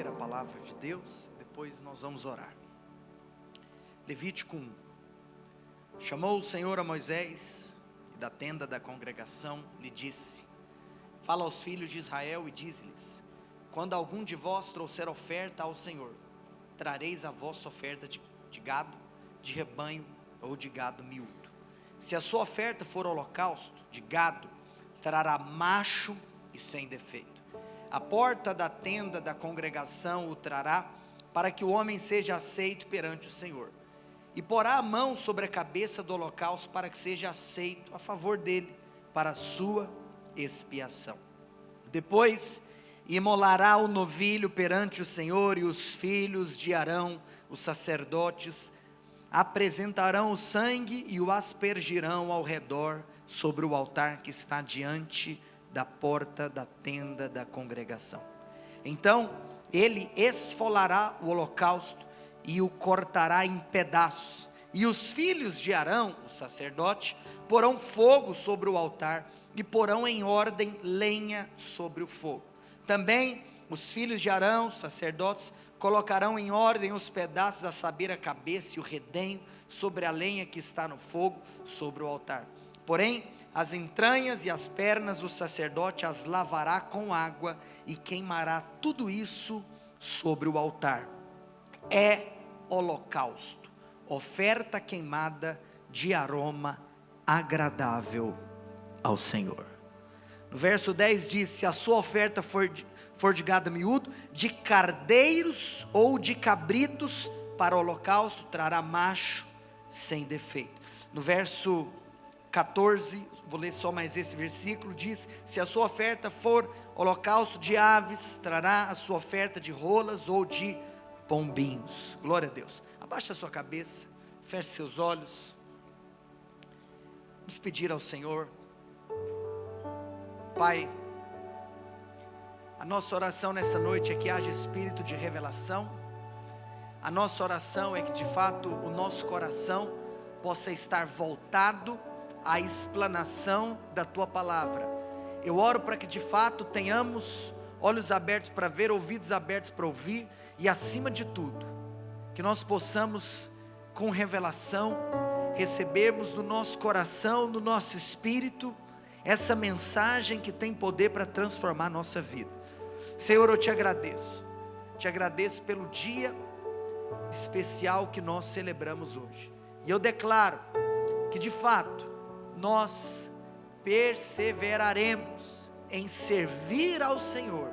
ler a palavra de Deus, depois nós vamos orar. Levítico 1. Chamou o Senhor a Moisés, e da tenda da congregação lhe disse: fala aos filhos de Israel e dize-lhes: quando algum de vós trouxer oferta ao Senhor, trareis a vossa oferta de gado, de rebanho ou de gado miúdo. Se a sua oferta for holocausto de gado, trará macho e sem defeito. A porta da tenda da congregação o trará, para que o homem seja aceito perante o Senhor. E porá a mão sobre a cabeça do holocausto, para que seja aceito a favor dele, para a sua expiação. Depois imolará o novilho perante o Senhor, e os filhos de Arão, os sacerdotes, apresentarão o sangue e o aspergirão ao redor, sobre o altar que está diante da porta da tenda da congregação. Então ele esfolará o holocausto e o cortará em pedaços, e os filhos de Arão, o sacerdote, porão fogo sobre o altar, e porão em ordem lenha sobre o fogo. Também os filhos de Arão, os sacerdotes, colocarão em ordem os pedaços, a saber, a cabeça e o redenho, sobre a lenha que está no fogo, sobre o altar. Porém, as entranhas e as pernas o sacerdote as lavará com água, e queimará tudo isso sobre o altar. É holocausto, oferta queimada de aroma agradável ao Senhor. No verso 10 diz: se a sua oferta for de gado miúdo, de cardeiros ou de cabritos para o holocausto, trará macho sem defeito. No verso 14, vou ler só mais esse versículo, diz: se a sua oferta for holocausto de aves, trará a sua oferta de rolas ou de pombinhos. Glória a Deus. Abaixa a sua cabeça, feche seus olhos. Vamos pedir ao Senhor. Pai, a nossa oração nessa noite é que haja espírito de revelação. A nossa oração é que de fato o nosso coração possa estar voltado à explanação da Tua palavra. Eu oro para que de fato tenhamos olhos abertos para ver, ouvidos abertos para ouvir, e acima de tudo, que nós possamos com revelação recebermos no nosso coração, no nosso espírito, essa mensagem que tem poder para transformar a nossa vida. Senhor, eu te agradeço pelo dia especial que nós celebramos hoje, e eu declaro que de fato nós perseveraremos em servir ao Senhor,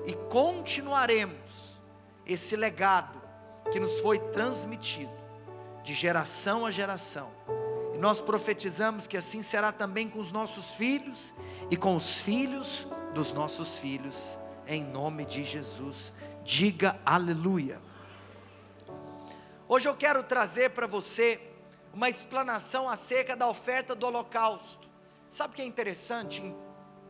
e continuaremos esse legado que nos foi transmitido de geração a geração. E nós profetizamos que assim será também com os nossos filhos e com os filhos dos nossos filhos, em nome de Jesus. Diga aleluia. Hoje eu quero trazer para você uma explanação acerca da oferta do holocausto. Sabe o que é interessante? Em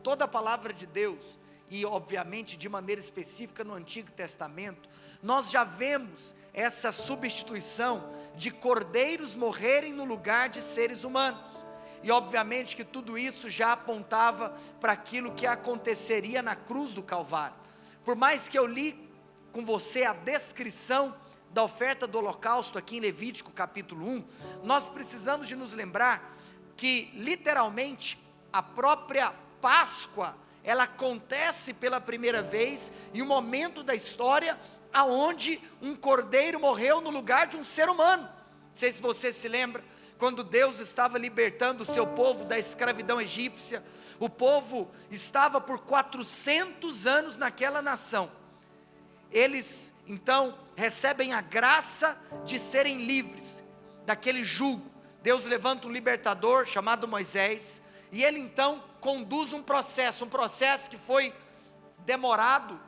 toda a palavra de Deus, e obviamente de maneira específica no Antigo Testamento, nós já vemos essa substituição de cordeiros morrerem no lugar de seres humanos. E obviamente que tudo isso já apontava para aquilo que aconteceria na cruz do Calvário. Por mais que eu li com você a descrição da oferta do holocausto aqui em Levítico capítulo 1, nós precisamos de nos lembrar que literalmente a própria Páscoa, ela acontece pela primeira vez em um momento da história aonde um cordeiro morreu no lugar de um ser humano. Não sei se você se lembra, quando Deus estava libertando o seu povo da escravidão egípcia, o povo estava por 400 anos naquela nação. Eles então recebem a graça de serem livres daquele jugo. Deus levanta um libertador chamado Moisés, e ele então conduz um processo que foi demorado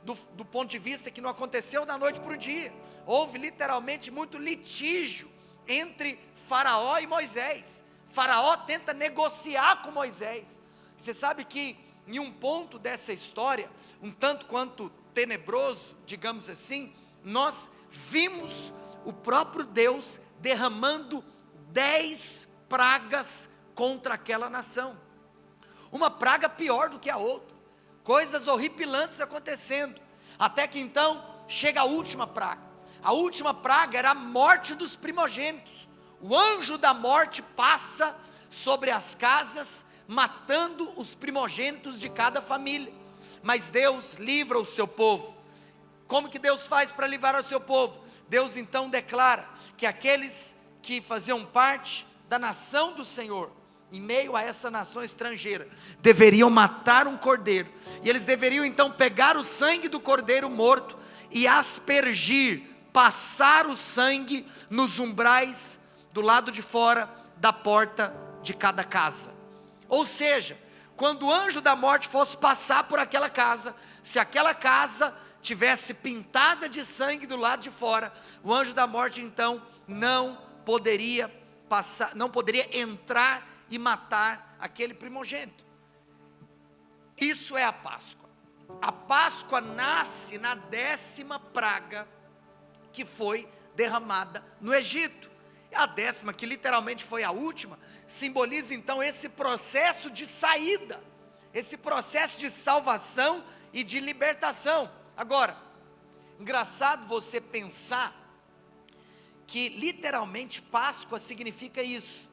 do ponto de vista que não aconteceu da noite para o dia. Houve literalmente muito litígio entre Faraó e Moisés. Faraó tenta negociar com Moisés. Você sabe que em um ponto dessa história, um tanto quanto tenebroso, digamos assim, nós vimos o próprio Deus derramando 10 pragas contra aquela nação. Uma praga pior do que a outra, coisas horripilantes acontecendo. até que então chega a última praga. A última praga era a morte dos primogênitos. O anjo da morte passa sobre as casas, matando os primogênitos de cada família. Mas Deus livra o seu povo. Como que Deus faz para livrar o seu povo? Deus então declara que aqueles que faziam parte da nação do Senhor, em meio a essa nação estrangeira, deveriam matar um cordeiro, e eles deveriam então pegar o sangue do cordeiro morto, e aspergir, passar o sangue nos umbrais, do lado de fora, da porta de cada casa. Ou seja, quando o anjo da morte fosse passar por aquela casa, se aquela casa tivesse pintada de sangue do lado de fora, o anjo da morte então não poderia passar, não poderia entrar e matar aquele primogênito. Isso é a Páscoa. A Páscoa nasce na 10ª praga que foi derramada no Egito. A 10ª, que literalmente foi a última, simboliza então esse processo de saída, esse processo de salvação e de libertação. Agora, engraçado você pensar que literalmente Páscoa significa isso.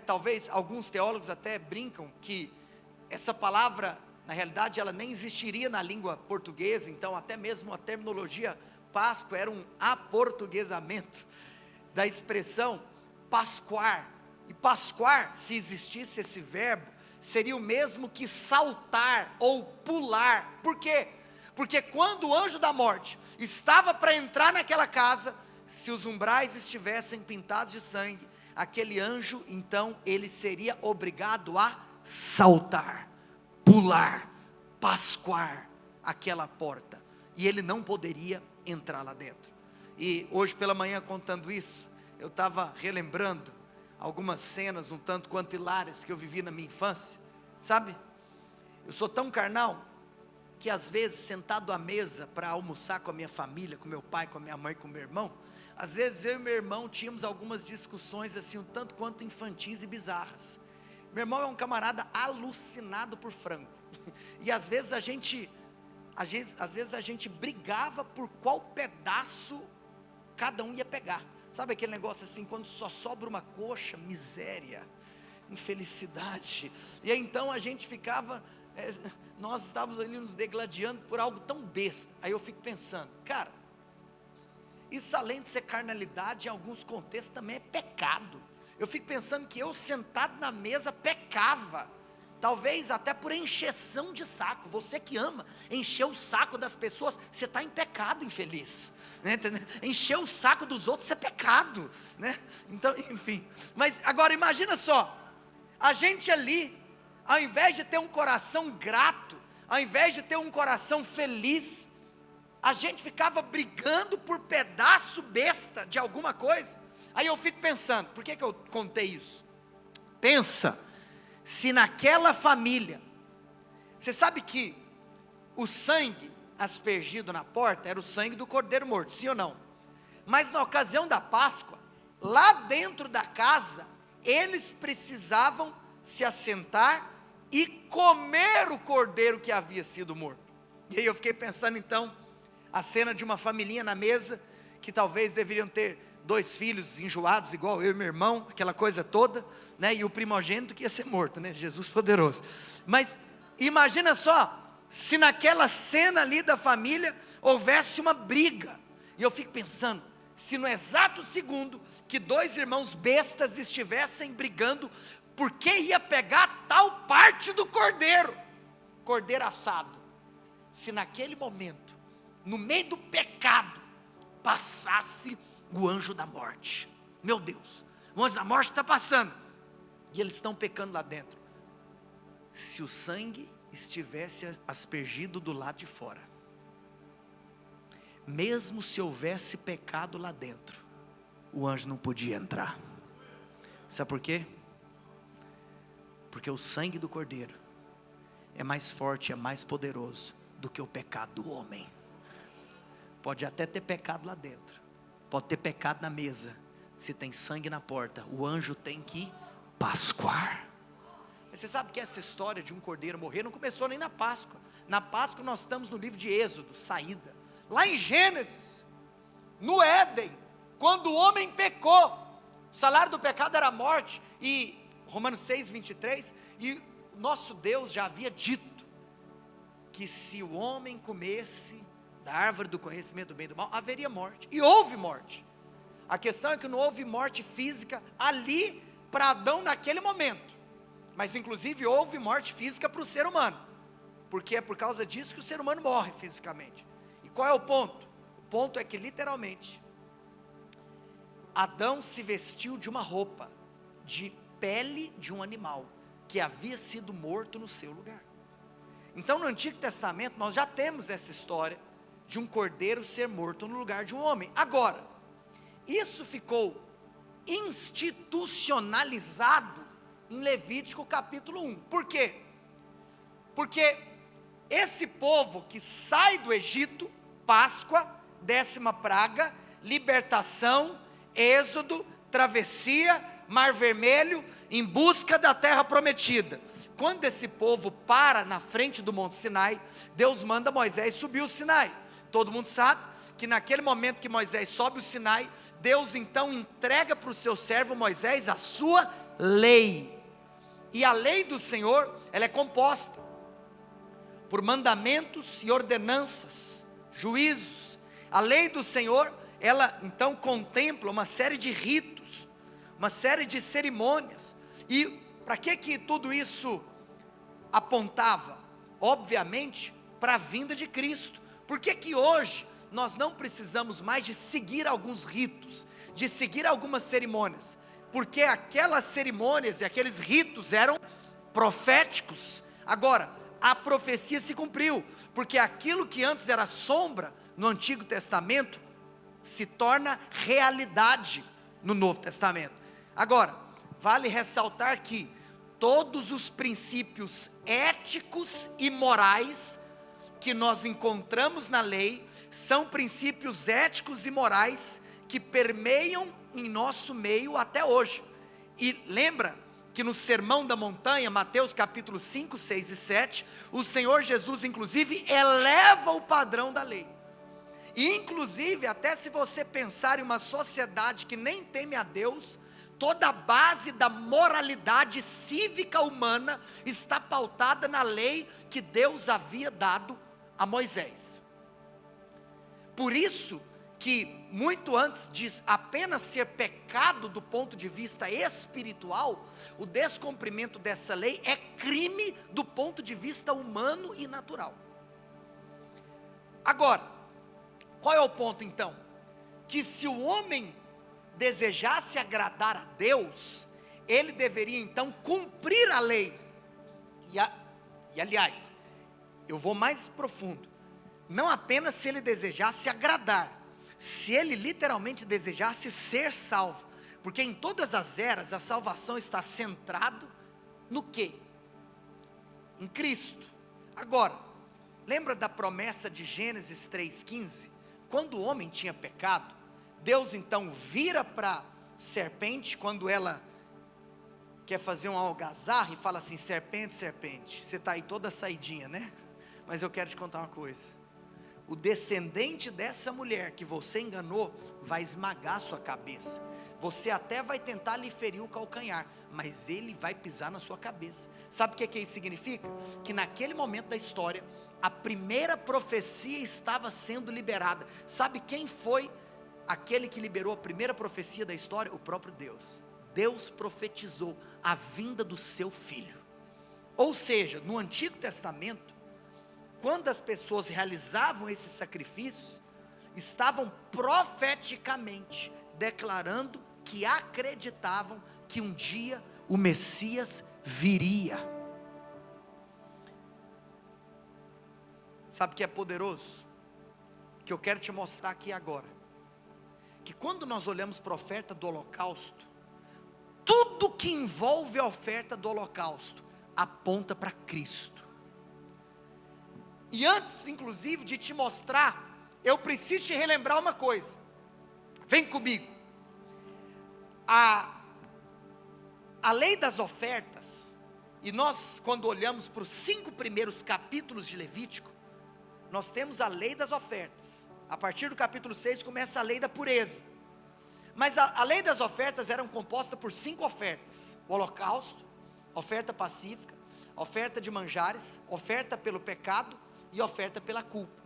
Talvez alguns teólogos até brincam que essa palavra, na realidade, ela nem existiria na língua portuguesa, então até mesmo a terminologia Páscoa era um aportuguesamento da expressão pascuar. E pascuar, se existisse esse verbo, seria o mesmo que saltar ou pular. Por quê? Porque quando o anjo da morte estava para entrar naquela casa, se os umbrais estivessem pintados de sangue, aquele anjo, então, ele seria obrigado a saltar, pular, pascuar aquela porta, e ele não poderia entrar lá dentro. E hoje pela manhã, contando isso, eu estava relembrando algumas cenas um tanto quanto hilárias que eu vivi na minha infância. Sabe, eu sou tão carnal, que às vezes sentado à mesa para almoçar com a minha família, com meu pai, com a minha mãe, com meu irmão, às vezes eu e meu irmão tínhamos algumas discussões assim, um tanto quanto infantis e bizarras. Meu irmão é um camarada alucinado por frango, e às vezes a gente brigava por qual pedaço cada um ia pegar. Sabe aquele negócio assim, quando só sobra uma coxa, miséria, infelicidade. E aí então a gente ficava, nós estávamos ali nos degladiando por algo tão besta. Aí eu fico pensando, cara, isso além de ser carnalidade, em alguns contextos também é pecado. Eu fico pensando que eu sentado na mesa pecava, talvez até por encheção de saco. Você que ama encher o saco das pessoas, você está em pecado, infeliz, né? Encher o saco dos outros é pecado, né? Então, enfim, mas agora imagina só, a gente ali, ao invés de ter um coração grato, ao invés de ter um coração feliz, a gente ficava brigando por pedaço besta de alguma coisa. Aí eu fico pensando, por que eu contei isso? Pensa, se naquela família, você sabe que o sangue aspergido na porta era o sangue do cordeiro morto, sim ou não? Mas na ocasião da Páscoa, lá dentro da casa, eles precisavam se assentar e comer o cordeiro que havia sido morto. E aí eu fiquei pensando então, a cena de uma familhinha na mesa, que talvez deveriam ter 2 filhos enjoados, igual eu e meu irmão, aquela coisa toda, né? E o primogênito que ia ser morto, né? Jesus poderoso. Mas imagina só, se naquela cena ali da família, houvesse uma briga. E eu fico pensando, se no exato segundo, que 2 irmãos bestas estivessem brigando, porque ia pegar tal parte do cordeiro assado, se naquele momento, no meio do pecado, passasse o anjo da morte. Meu Deus, o anjo da morte está passando, e eles estão pecando lá dentro. Se o sangue estivesse aspergido do lado de fora, mesmo se houvesse pecado lá dentro, o anjo não podia entrar. Sabe por quê? Porque o sangue do cordeiro é mais forte, é mais poderoso do que o pecado do homem. Pode até ter pecado lá dentro, pode ter pecado na mesa, se tem sangue na porta, o anjo tem que pascuar, Mas você sabe que essa história de um cordeiro morrer não começou nem na Páscoa. Na Páscoa nós estamos no livro de Êxodo, saída. Lá em Gênesis, no Éden, quando o homem pecou, o salário do pecado era a morte, e Romanos 6, 23, e nosso Deus já havia dito, que se o homem comesse da árvore do conhecimento do bem e do mal, haveria morte, e houve morte. A questão é que não houve morte física ali, para Adão naquele momento, mas inclusive houve morte física para o ser humano, porque é por causa disso que o ser humano morre fisicamente. E qual é o ponto? O ponto é que literalmente, Adão se vestiu de uma roupa, de pele de um animal, que havia sido morto no seu lugar. Então no Antigo Testamento nós já temos essa história, de um cordeiro ser morto no lugar de um homem. Agora, isso ficou institucionalizado em Levítico capítulo 1, por quê? Porque esse povo que sai do Egito, Páscoa, 10ª praga, libertação, Êxodo, travessia, Mar Vermelho, em busca da terra prometida. Quando esse povo para na frente do Monte Sinai, Deus manda Moisés subir o Sinai. Todo mundo sabe que naquele momento que Moisés sobe o Sinai, Deus então entrega para o seu servo Moisés a sua lei. E a lei do Senhor, ela é composta por mandamentos e ordenanças, juízos. A lei do Senhor, ela então contempla uma série de ritos, uma série de cerimônias. E para que tudo isso apontava? Obviamente, para a vinda de Cristo. Por que hoje nós não precisamos mais de seguir alguns ritos, de seguir algumas cerimônias? Porque aquelas cerimônias e aqueles ritos eram proféticos. Agora, a profecia se cumpriu, porque aquilo que antes era sombra no Antigo Testamento, se torna realidade no Novo Testamento. Agora, vale ressaltar que todos os princípios éticos e morais que nós encontramos na lei, são princípios éticos e morais que permeiam em nosso meio até hoje. E lembra que no Sermão da Montanha, Mateus capítulo 5, 6 e 7, o Senhor Jesus inclusive eleva o padrão da lei. E inclusive, até se você pensar em uma sociedade que nem teme a Deus, toda a base da moralidade cívica humana está pautada na lei que Deus havia dado a Moisés. Por isso que muito antes de apenas ser pecado do ponto de vista espiritual, o descumprimento dessa lei é crime do ponto de vista humano e natural. Agora, qual é o ponto então? Que se o homem desejasse agradar a Deus, ele deveria então cumprir a lei. E aliás, eu vou mais profundo, não apenas se ele desejasse agradar, se ele literalmente desejasse ser salvo, porque em todas as eras a salvação está centrado no quê? Em Cristo. Agora, lembra da promessa de Gênesis 3,15? Quando o homem tinha pecado, Deus então vira para a serpente, quando ela quer fazer um algazarra, e fala assim: serpente, serpente, você está aí toda saidinha, né? Mas eu quero te contar uma coisa: o descendente dessa mulher que você enganou, vai esmagar a sua cabeça. Você até vai tentar lhe ferir o calcanhar, mas ele vai pisar na sua cabeça. Sabe o que isso significa? Que naquele momento da história, a primeira profecia estava sendo liberada. Sabe quem foi aquele que liberou a primeira profecia da história? O próprio Deus. Deus profetizou a vinda do seu filho. Ou seja, no Antigo Testamento, quando as pessoas realizavam esses sacrifícios, estavam profeticamente declarando que acreditavam que um dia o Messias viria. Sabe o que é poderoso? Que eu quero te mostrar aqui agora. Que quando nós olhamos para a oferta do holocausto, tudo que envolve a oferta do holocausto aponta para Cristo. E antes, inclusive, de te mostrar, eu preciso te relembrar uma coisa. Vem comigo. A lei das ofertas, E nós, quando olhamos para os 5 primeiros capítulos de Levítico, nós temos a lei das ofertas. A partir do capítulo 6 começa a lei da pureza. Mas a lei das ofertas era composta por 5 ofertas: o holocausto, oferta pacífica, oferta de manjares, oferta pelo pecado e oferta pela culpa.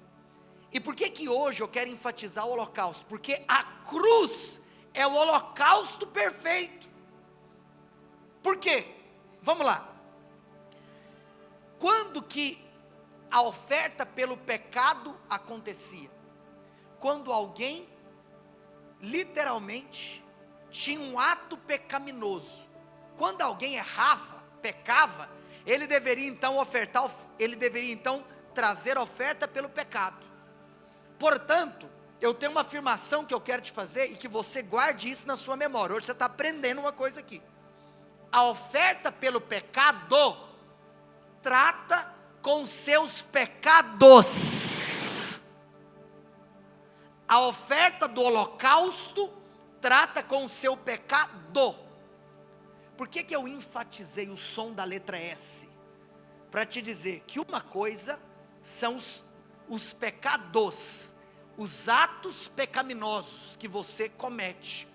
E por que hoje eu quero enfatizar o holocausto? Porque a cruz é o holocausto perfeito. Por quê? Vamos lá. Quando que a oferta pelo pecado acontecia? Quando alguém literalmente tinha um ato pecaminoso. Quando alguém errava, pecava, ele deveria então trazer oferta pelo pecado. Portanto, eu tenho uma afirmação que eu quero te fazer e que você guarde isso na sua memória. Hoje você está aprendendo uma coisa aqui. A oferta pelo pecado trata com seus pecados. A oferta do holocausto trata com o seu pecado. Por que eu enfatizei o som da letra S? Para te dizer que uma coisa são os pecados, os atos pecaminosos que você comete.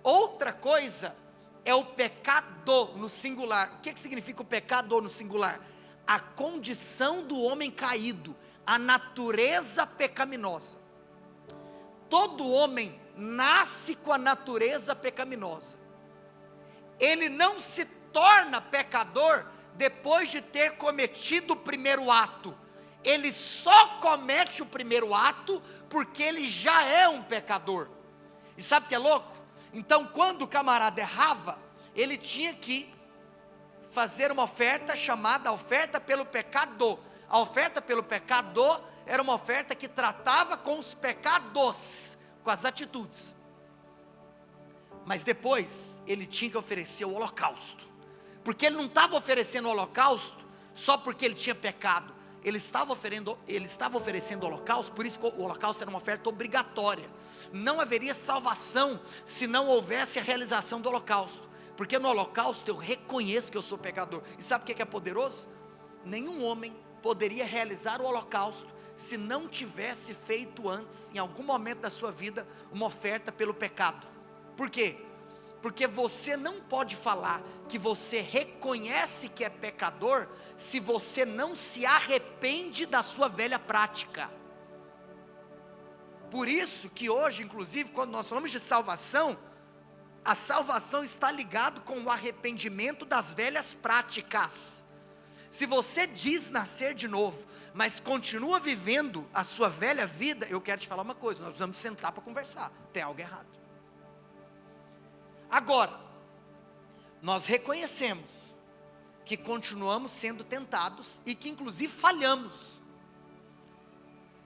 Outra coisa é o pecado no singular. O que significa o pecado no singular? A condição do homem caído, a natureza pecaminosa. Todo homem nasce com a natureza pecaminosa. Ele não se torna pecador depois de ter cometido o primeiro ato. Ele só comete o primeiro ato porque ele já é um pecador. E sabe o que é louco? Então, quando o camarada errava, ele tinha que fazer uma oferta chamada oferta pelo pecado. A oferta pelo pecado era uma oferta que tratava com os pecados, com as atitudes. Mas depois ele tinha que oferecer o holocausto, porque ele não estava oferecendo o holocausto só porque ele tinha pecado. Ele estava oferecendo o holocausto, por isso que o holocausto era uma oferta obrigatória. Não haveria salvação se não houvesse a realização do holocausto, porque no holocausto eu reconheço que eu sou pecador. E sabe o que é poderoso? Nenhum homem poderia realizar o holocausto se não tivesse feito antes, em algum momento da sua vida, uma oferta pelo pecado. Por quê? Porque você não pode falar que você reconhece que é pecador se você não se arrepende da sua velha prática. Por isso que hoje, inclusive, quando nós falamos de salvação, a salvação está ligado com o arrependimento das velhas práticas. Se você diz nascer de novo, mas continua vivendo a sua velha vida, eu quero te falar uma coisa: nós vamos sentar para conversar, tem algo errado. Agora, nós reconhecemos que continuamos sendo tentados e que inclusive falhamos.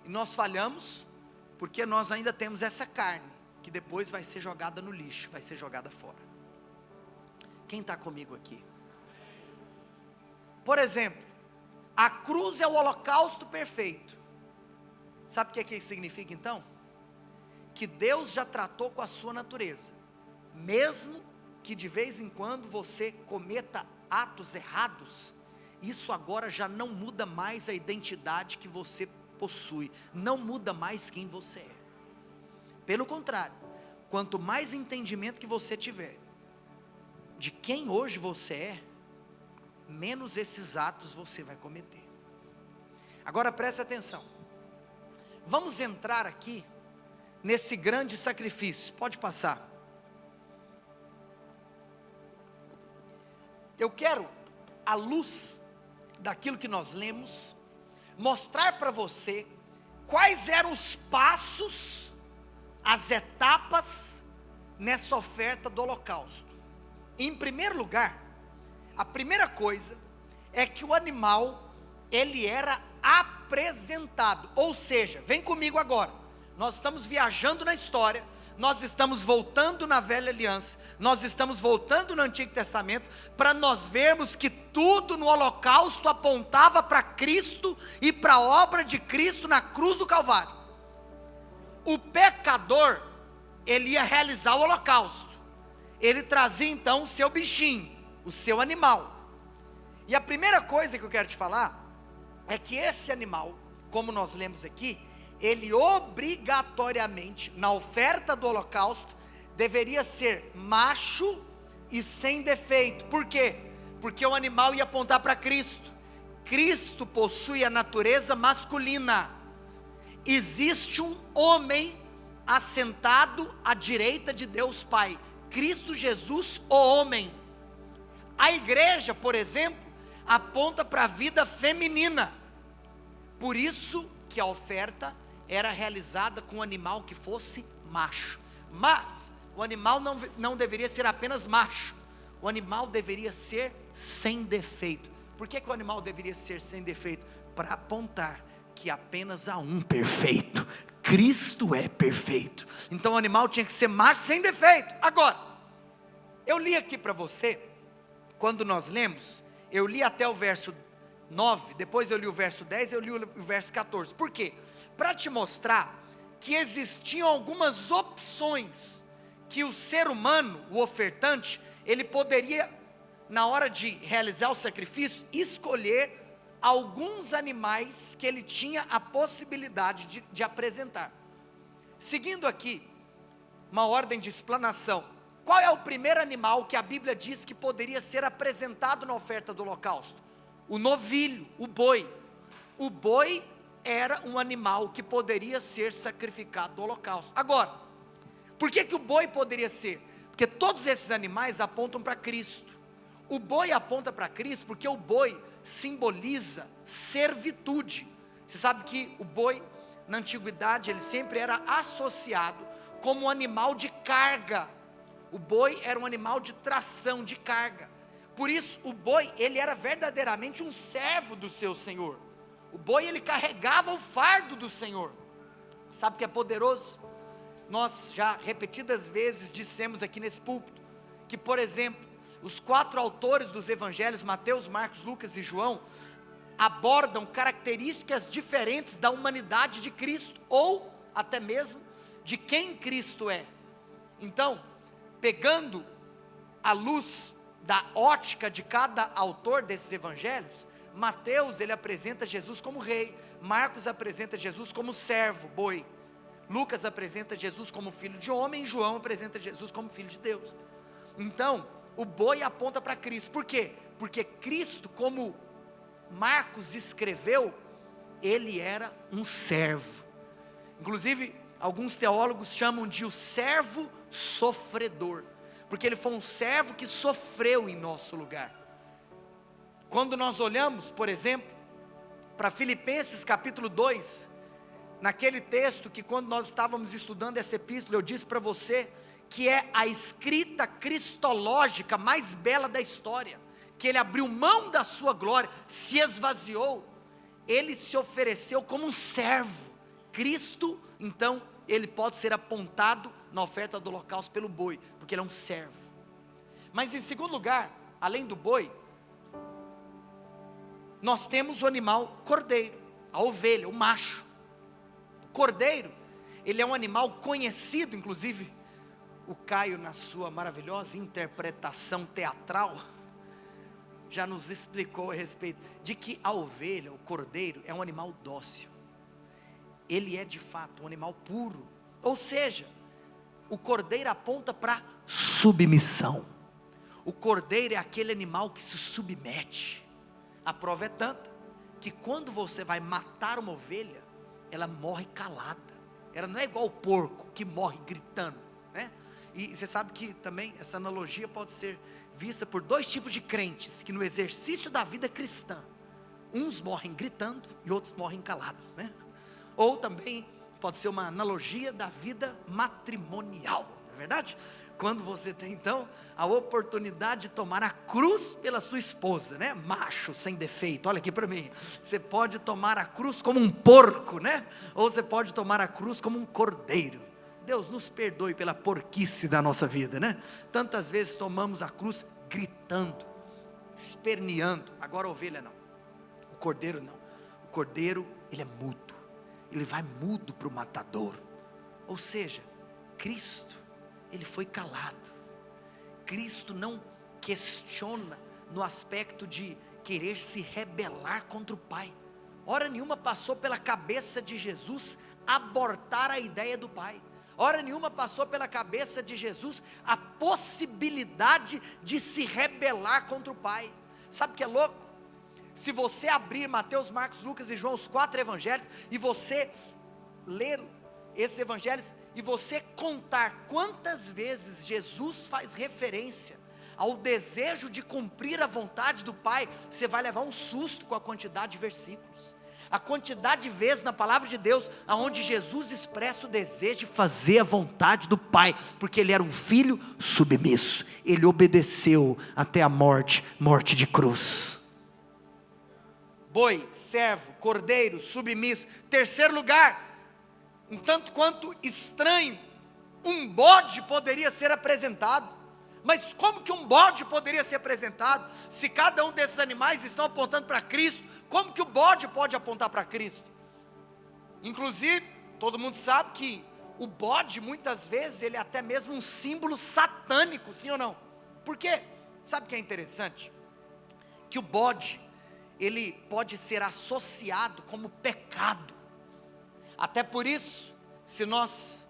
E nós falhamos porque nós ainda temos essa carne, que depois vai ser jogada no lixo, vai ser jogada fora. Quem está comigo aqui? Por exemplo, a cruz é o holocausto perfeito. Sabe o que isso significa então? Que Deus já tratou com a sua natureza. Mesmo que de vez em quando você cometa atos errados, isso agora já não muda mais a identidade que você possui, não muda mais quem você é. Pelo contrário, quanto mais entendimento que você tiver de quem hoje você é, menos esses atos você vai cometer. Agora preste atenção, vamos entrar aqui nesse grande sacrifício. Pode passar. Eu quero, à luz daquilo que nós lemos, mostrar para você quais eram os passos, as etapas nessa oferta do holocausto. Em primeiro lugar, a primeira coisa é que o animal, ele era apresentado, ou seja, vem comigo agora, nós estamos viajando na história, nós estamos voltando na velha aliança, nós estamos voltando no Antigo Testamento, para nós vermos que tudo no holocausto apontava para Cristo e para a obra de Cristo na cruz do Calvário. O pecador, ele ia realizar o holocausto, ele trazia então o seu bichinho, o seu animal, E a primeira coisa que eu quero te falar é que esse animal, como nós lemos aqui, ele obrigatoriamente, na oferta do holocausto, deveria ser macho e sem defeito. Por quê? Porque o animal ia apontar para Cristo. Cristo possui a natureza masculina. Existe um homem assentado à direita de Deus Pai, Cristo Jesus, o homem. A igreja, por exemplo, aponta para a vida feminina. Por isso que a oferta era realizada com um animal que fosse macho. Mas o animal não deveria ser apenas macho. O animal deveria ser sem defeito. Por que o animal deveria ser sem defeito? Para apontar que apenas há um perfeito. Cristo é perfeito. Então o animal tinha que ser macho sem defeito. Agora, eu li aqui para você, quando nós lemos, eu li até o verso 9, depois eu li o verso 10, eu li o verso 14. Por quê? Para te mostrar que existiam algumas opções que o ser humano, o ofertante, ele poderia, na hora de realizar o sacrifício, escolher alguns animais que ele tinha a possibilidade de apresentar. Seguindo aqui uma ordem de explanação, qual é o primeiro animal que a Bíblia diz que poderia ser apresentado na oferta do holocausto? O novilho, o boi. O boi era um animal que poderia ser sacrificado no holocausto. Agora, por que o boi poderia ser? Porque todos esses animais apontam para Cristo. O boi aponta para Cristo porque o boi simboliza servitude. Você sabe que o boi, na antiguidade, ele sempre era associado como um animal de carga. O boi era um animal de tração, de carga. Por isso, o boi, ele era verdadeiramente um servo do seu Senhor. O boi, ele carregava o fardo do Senhor. Sabe o que é poderoso? Nós já repetidas vezes dissemos aqui nesse púlpito, que por exemplo, os 4 autores dos evangelhos, Mateus, Marcos, Lucas e João, abordam características diferentes da humanidade de Cristo, ou até mesmo de quem Cristo é. Então, pegando a luz da ótica de cada autor desses evangelhos, Mateus, ele apresenta Jesus como rei, Marcos apresenta Jesus como servo, boi, Lucas apresenta Jesus como filho de homem, João apresenta Jesus como filho de Deus. Então, o boi aponta para Cristo. Por quê? Porque Cristo, como Marcos escreveu, ele era um servo. Inclusive, alguns teólogos chamam de o servo sofredor, porque ele foi um servo que sofreu em nosso lugar. Quando nós olhamos, por exemplo, para Filipenses capítulo 2, naquele texto que quando nós estávamos estudando essa epístola, eu disse para você, que é a escrita cristológica mais bela da história, que ele abriu mão da sua glória, se esvaziou, ele se ofereceu como um servo. Cristo, então, ele pode ser apontado na oferta do holocausto pelo boi, porque ele é um servo. Mas em segundo lugar, além do boi, nós temos o animal cordeiro, a ovelha, o macho. O cordeiro, ele é um animal conhecido, inclusive, o Caio, na sua maravilhosa interpretação teatral, já nos explicou a respeito de que a ovelha, o cordeiro, é um animal dócil. Ele é de fato um animal puro. Ou seja, o cordeiro aponta para submissão. O cordeiro é aquele animal que se submete. A prova é tanta, que quando você vai matar uma ovelha, ela morre calada. Ela não é igual o porco, que morre gritando, né? E você sabe que também essa analogia pode ser vista por 2 tipos de crentes, que no exercício da vida cristã, uns morrem gritando e outros morrem calados, né? Ou também pode ser uma analogia da vida matrimonial, não é verdade? Quando você tem então a oportunidade de tomar a cruz pela sua esposa, né? Macho, sem defeito, olha aqui para mim, você pode tomar a cruz como um porco, né? Ou você pode tomar a cruz como um cordeiro. Deus nos perdoe pela porquice da nossa vida, né? Tantas vezes tomamos a cruz gritando, esperneando. Agora a ovelha não, o cordeiro não. O cordeiro, ele é mudo, ele vai mudo para o matador. Ou seja, Cristo, ele foi calado. Cristo não questiona no aspecto de querer se rebelar contra o Pai. Hora nenhuma passou pela cabeça de Jesus abortar a ideia do Pai. Hora nenhuma passou pela cabeça de Jesus a possibilidade de se rebelar contra o Pai. Sabe o que é louco? Se você abrir Mateus, Marcos, Lucas e João, os 4 evangelhos, e você ler esses evangelhos, e você contar quantas vezes Jesus faz referência ao desejo de cumprir a vontade do Pai, você vai levar um susto com a quantidade de versículos, a quantidade de vezes na palavra de Deus, aonde Jesus expressa o desejo de fazer a vontade do Pai, porque Ele era um filho submisso, Ele obedeceu até a morte de cruz. Boi, servo, cordeiro, submisso. Terceiro lugar, um tanto quanto estranho, um bode poderia ser apresentado. Mas como que um bode poderia ser apresentado? Se cada um desses animais estão apontando para Cristo, como que o bode pode apontar para Cristo? Inclusive, todo mundo sabe que o bode, muitas vezes, ele é até mesmo um símbolo satânico, sim ou não? Por quê? Sabe o que é interessante? Que o bode, ele pode ser associado como pecado. Até por isso, se nós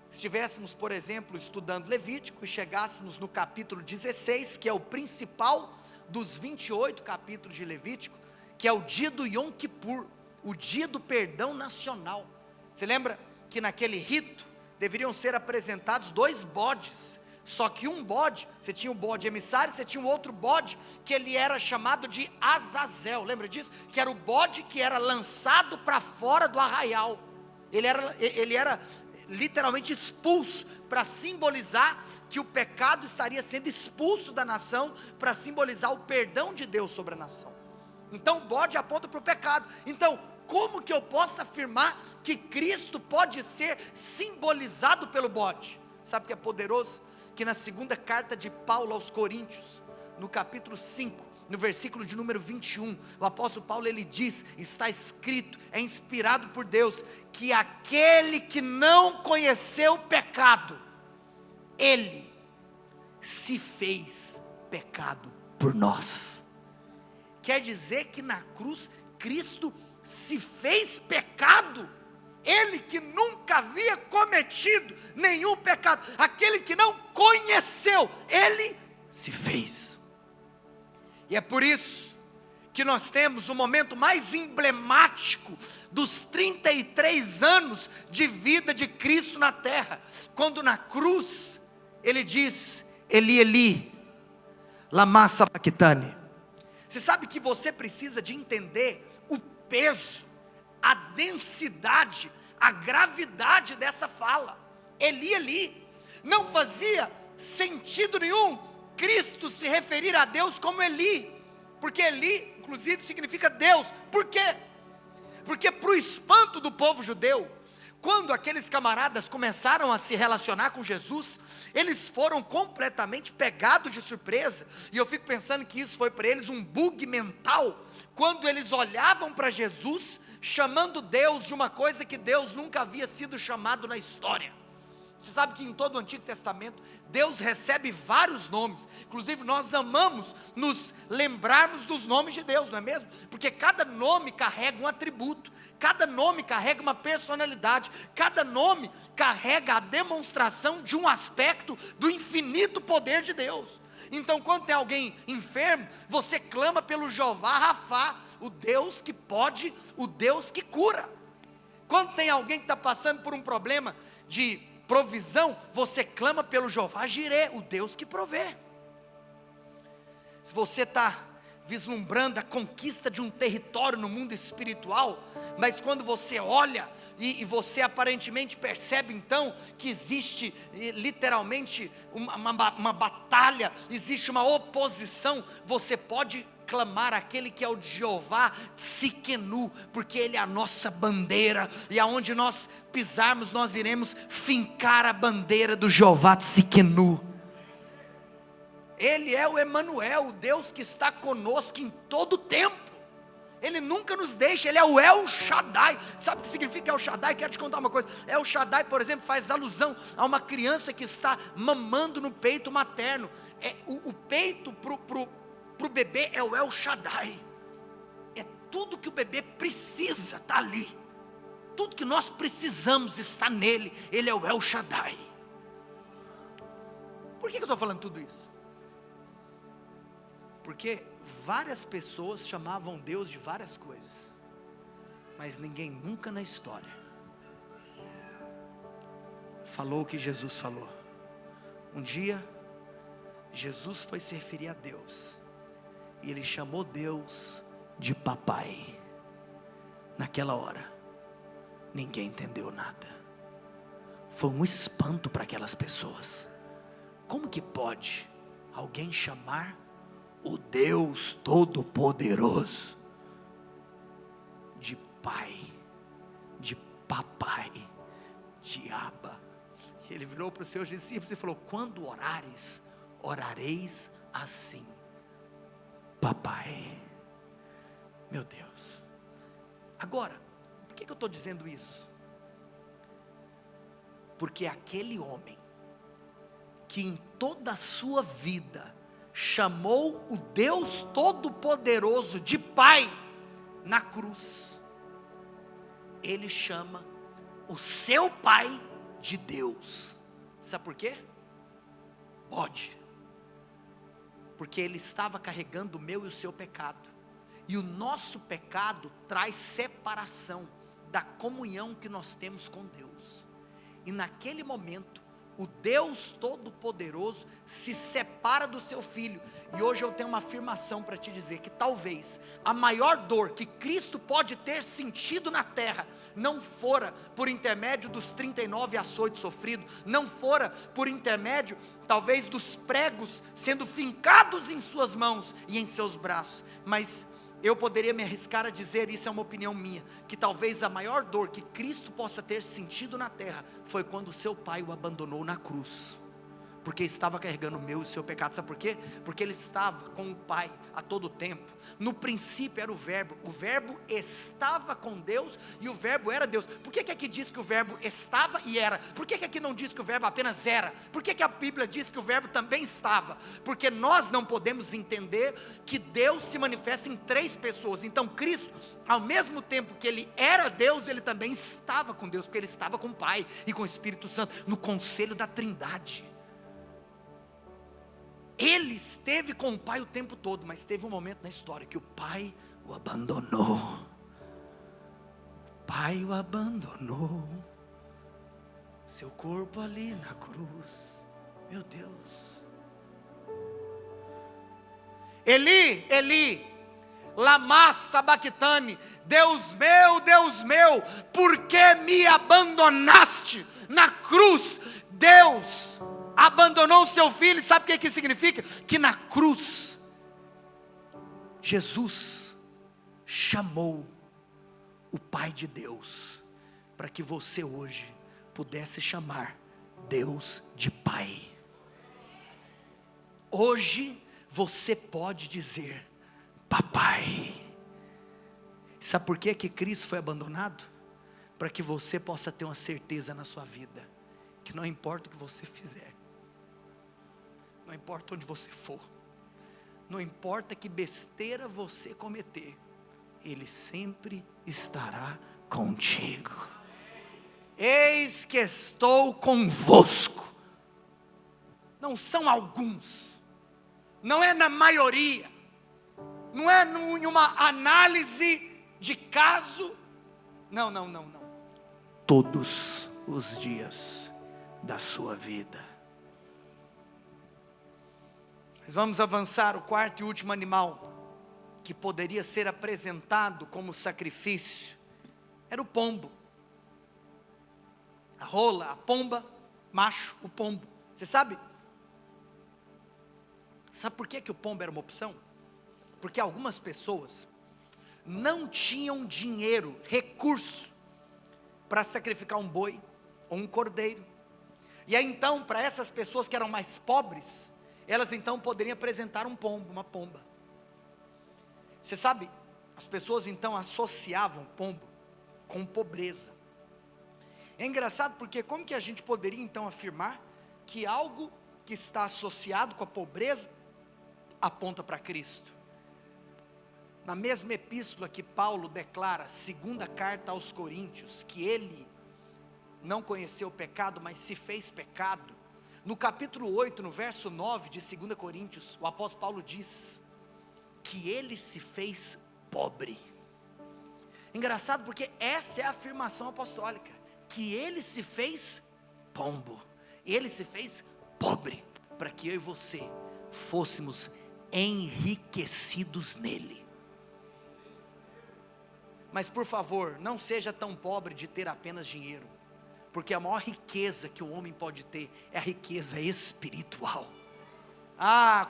estivéssemos, por exemplo, estudando Levítico e chegássemos no capítulo 16, que é o principal dos 28 capítulos de Levítico, que é o dia do Yom Kippur, o dia do perdão nacional. Você lembra que naquele rito deveriam ser apresentados 2 bodes, só que um bode, você tinha o bode emissário, você tinha um outro bode, que ele era chamado de Azazel, lembra disso? Que era o bode que era lançado para fora do arraial, ele era literalmente expulso, para simbolizar que o pecado estaria sendo expulso da nação, para simbolizar o perdão de Deus sobre a nação. Então o bode aponta para o pecado. Então, como que eu posso afirmar que Cristo pode ser simbolizado pelo bode? Sabe o que é poderoso? Que na segunda carta de Paulo aos Coríntios, no capítulo 5, no versículo de número 21, o apóstolo Paulo ele diz, está escrito, é inspirado por Deus, que aquele que não conheceu o pecado, ele se fez pecado por nós. Quer dizer que na cruz, Cristo se fez pecado, ele que nunca havia cometido nenhum pecado, aquele que não conheceu, ele se fez. E é por isso que nós temos o momento mais emblemático dos 33 anos de vida de Cristo na terra, quando na cruz ele diz, Eli, Eli, lama sabachthani. Você sabe que você precisa de entender o peso, a densidade, a gravidade dessa fala. Eli, Eli, não fazia sentido nenhum Cristo se referir a Deus como Eli, porque Eli, inclusive, significa Deus. Por quê? Porque para o espanto do povo judeu, quando aqueles camaradas começaram a se relacionar com Jesus, eles foram completamente pegados de surpresa, e eu fico pensando que isso foi para eles um bug mental, quando eles olhavam para Jesus, chamando Deus de uma coisa que Deus nunca havia sido chamado na história. Você sabe que em todo o Antigo Testamento, Deus recebe vários nomes, inclusive nós amamos nos lembrarmos dos nomes de Deus, não é mesmo? Porque cada nome carrega um atributo, cada nome carrega uma personalidade, cada nome carrega a demonstração de um aspecto do infinito poder de Deus. Então quando tem alguém enfermo, você clama pelo Jeová Rafá, o Deus que pode, o Deus que cura. Quando tem alguém que está passando por um problema de provisão, você clama pelo Jeová Jirê, o Deus que provê. Se você está vislumbrando a conquista de um território no mundo espiritual, mas quando você olha e você aparentemente percebe então que existe literalmente uma batalha, existe uma oposição, você pode clamar aquele que é o Jeová Tsidkenu, porque ele é a nossa bandeira, e aonde nós pisarmos nós iremos fincar a bandeira do Jeová Tsidkenu. Ele é o Emanuel, o Deus que está conosco em todo o tempo. Ele nunca nos deixa, ele é o El Shaddai. Sabe o que significa El Shaddai? Quero te contar uma coisa. El Shaddai, por exemplo, faz alusão a uma criança que está mamando no peito materno. O peito para o bebê é o El Shaddai. É tudo que o bebê precisa, está ali. Tudo que nós precisamos está nele. Ele é o El Shaddai. Por que eu estou falando tudo isso? Porque várias pessoas chamavam Deus de várias coisas, mas ninguém nunca na história falou o que Jesus falou. Um dia, Jesus foi se referir a Deus, e ele chamou Deus de papai. Naquela hora, ninguém entendeu nada. Foi um espanto para aquelas pessoas. Como que pode alguém chamar o Deus Todo-Poderoso de pai, de papai, de Abba? E ele virou para os seus discípulos e falou: quando orares, orareis assim: papai. Meu Deus. Agora, por que eu estou dizendo isso? Porque aquele homem que em toda a sua vida chamou o Deus Todo-Poderoso de pai, na cruz, ele chama o seu pai de Deus. Sabe por quê? Pode. Porque ele estava carregando o meu e o seu pecado. E o nosso pecado traz separação da comunhão que nós temos com Deus. E naquele momento, o Deus Todo-Poderoso se separa do seu filho. E hoje eu tenho uma afirmação para te dizer: que talvez a maior dor que Cristo pode ter sentido na terra, não fora por intermédio dos 39 açoites sofridos, não fora por intermédio talvez dos pregos sendo fincados em suas mãos e em seus braços, mas eu poderia me arriscar a dizer, isso é uma opinião minha, que talvez a maior dor que Cristo possa ter sentido na terra foi quando o seu pai o abandonou na cruz, porque estava carregando o meu e o seu pecado. Sabe por quê? Porque ele estava com o pai a todo tempo. No princípio era o verbo estava com Deus e o verbo era Deus. Por que aqui diz que o verbo estava e era? Por que aqui não diz que o verbo apenas era? Por que a Bíblia diz que o verbo também estava? Porque nós não podemos entender que Deus se manifesta em três pessoas. Então Cristo, ao mesmo tempo que ele era Deus, ele também estava com Deus, porque ele estava com o Pai e com o Espírito Santo, no conselho da Trindade. Ele esteve com o pai o tempo todo, mas teve um momento na história que o pai o abandonou. O pai o abandonou, seu corpo ali na cruz. Meu Deus. Eli, Eli, lama sabachthani, Deus meu, por que me abandonaste? Na cruz, Deus abandonou o seu filho. Sabe o que significa? Que na cruz, Jesus chamou o Pai de Deus, para que você hoje pudesse chamar Deus de Pai. Hoje você pode dizer: papai. Sabe por que Cristo foi abandonado? Para que você possa ter uma certeza na sua vida, que não importa o que você fizer, não importa onde você for, não importa que besteira você cometer, Ele sempre estará contigo. Eis que estou convosco. Não são alguns, não é na maioria, não é em uma análise de caso, não. Todos os dias da sua vida. Mas vamos avançar. O quarto e último animal que poderia ser apresentado como sacrifício era o pombo. A rola, a pomba, macho, o pombo. Você sabe? Sabe por que o pombo era uma opção? Porque algumas pessoas não tinham dinheiro, recurso, para sacrificar um boi ou um cordeiro. E aí então, para essas pessoas que eram mais pobres, elas então poderiam apresentar um pombo, uma pomba. Você sabe, as pessoas então associavam pombo com pobreza. É engraçado porque como que a gente poderia então afirmar que algo que está associado com a pobreza, aponta para Cristo. Na mesma epístola que Paulo declara, segunda carta aos Coríntios, que ele não conheceu o pecado, mas se fez pecado. No capítulo 8, no verso 9 de 2 Coríntios, o apóstolo Paulo diz que ele se fez pobre. Engraçado porque essa é a afirmação apostólica, que ele se fez pombo, ele se fez pobre, para que eu e você fôssemos enriquecidos nele. Mas por favor, não seja tão pobre de ter apenas dinheiro, porque a maior riqueza que o homem pode ter é a riqueza espiritual.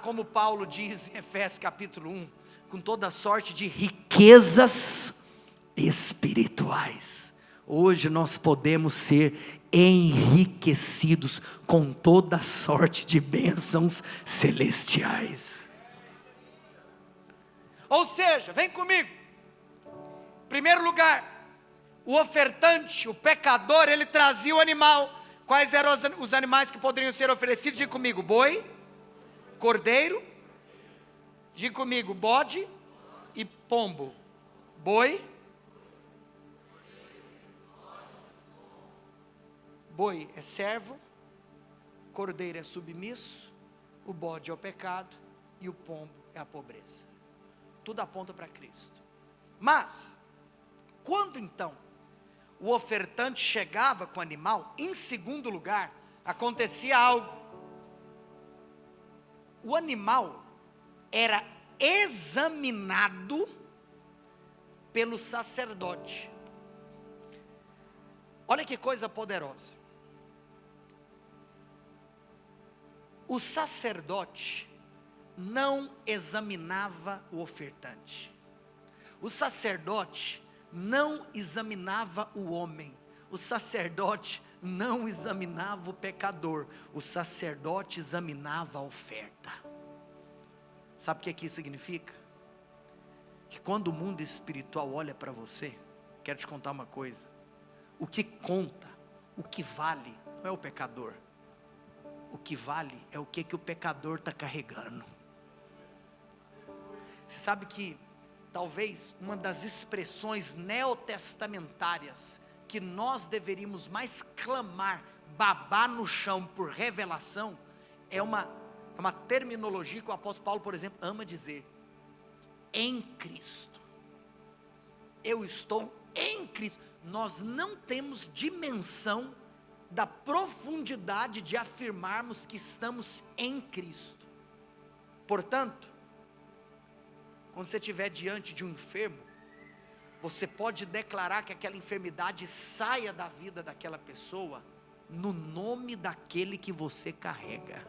Como Paulo diz em Efésios capítulo 1, com toda sorte de riquezas espirituais. Hoje nós podemos ser enriquecidos com toda sorte de bênçãos celestiais. Ou seja, vem comigo. Primeiro lugar, o ofertante, o pecador, ele trazia o animal. Quais eram os animais que poderiam ser oferecidos? Diga comigo: boi, cordeiro, diga comigo: bode e pombo. Boi, é servo, cordeiro é submisso, o bode é o pecado e o pombo é a pobreza. Tudo aponta para Cristo. Mas quando então o ofertante chegava com o animal, em segundo lugar, acontecia algo. O animal era examinado pelo sacerdote. Olha que coisa poderosa. O sacerdote não examinava o ofertante. O sacerdote não examinava o homem. O sacerdote não examinava o pecador. O sacerdote examinava a oferta. Sabe o que isso significa? Que quando o mundo espiritual olha para você, quero te contar uma coisa: o que conta, o que vale, não é o pecador. O que vale é o que o pecador está carregando. Você sabe que talvez uma das expressões neotestamentárias que nós deveríamos mais clamar, babar no chão por revelação, é uma terminologia que o apóstolo Paulo, por exemplo, ama dizer: em Cristo. Eu estou em Cristo. Nós não temos dimensão da profundidade de afirmarmos que estamos em Cristo. Portanto, quando você estiver diante de um enfermo, você pode declarar que aquela enfermidade saia da vida daquela pessoa, no nome daquele que você carrega.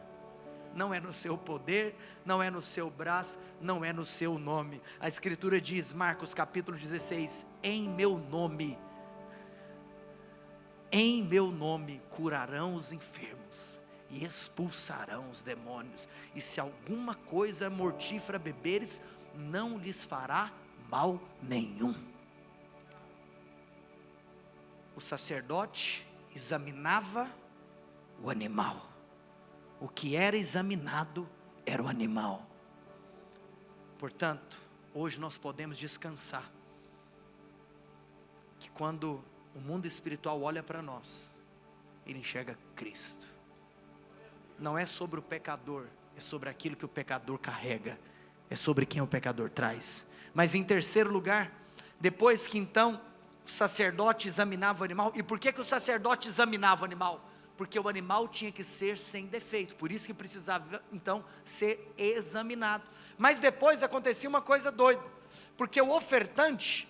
Não é no seu poder, não é no seu braço, não é no seu nome. A Escritura diz, Marcos capítulo 16, em meu nome curarão os enfermos e expulsarão os demônios, e se alguma coisa mortífera beberes, não lhes fará mal nenhum. O sacerdote examinava o animal. O que era examinado era o animal. Portanto, hoje nós podemos descansar que quando o mundo espiritual olha para nós, ele enxerga Cristo. Não é sobre o pecador, é sobre aquilo que o pecador carrega, é sobre quem o pecador traz. Mas em terceiro lugar, depois que então o sacerdote examinava o animal. E por que o sacerdote examinava o animal? Porque o animal tinha que ser sem defeito, por isso que precisava então ser examinado. Mas depois acontecia uma coisa doida, porque o ofertante,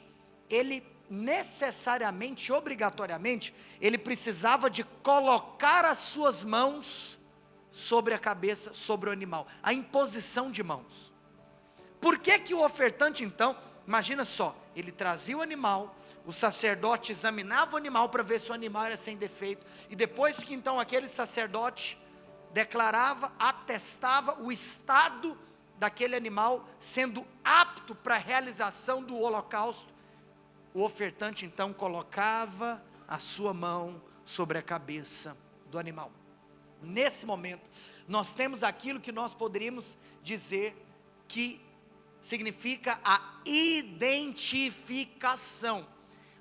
ele necessariamente, obrigatoriamente, ele precisava de colocar as suas mãos sobre a cabeça, sobre o animal, a imposição de mãos. Por que o ofertante então, imagina só, ele trazia o animal, o sacerdote examinava o animal para ver se o animal era sem defeito, e depois que então aquele sacerdote declarava, atestava o estado daquele animal sendo apto para a realização do holocausto, o ofertante então colocava a sua mão sobre a cabeça do animal. Nesse momento, nós temos aquilo que nós poderíamos dizer que significa a identificação.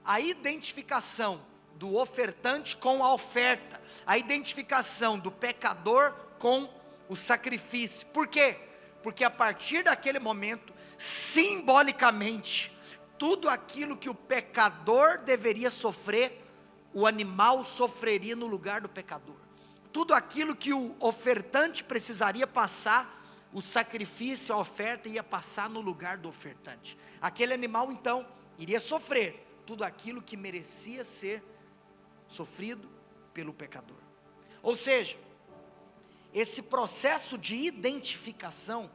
A identificação do ofertante com a oferta. A identificação do pecador com o sacrifício. Por quê? Porque a partir daquele momento, simbolicamente, tudo aquilo que o pecador deveria sofrer, o animal sofreria no lugar do pecador. Tudo aquilo que o ofertante precisaria passar, o sacrifício, a oferta ia passar no lugar do ofertante. Aquele animal então iria sofrer tudo aquilo que merecia ser sofrido pelo pecador. Ou seja, esse processo de identificação,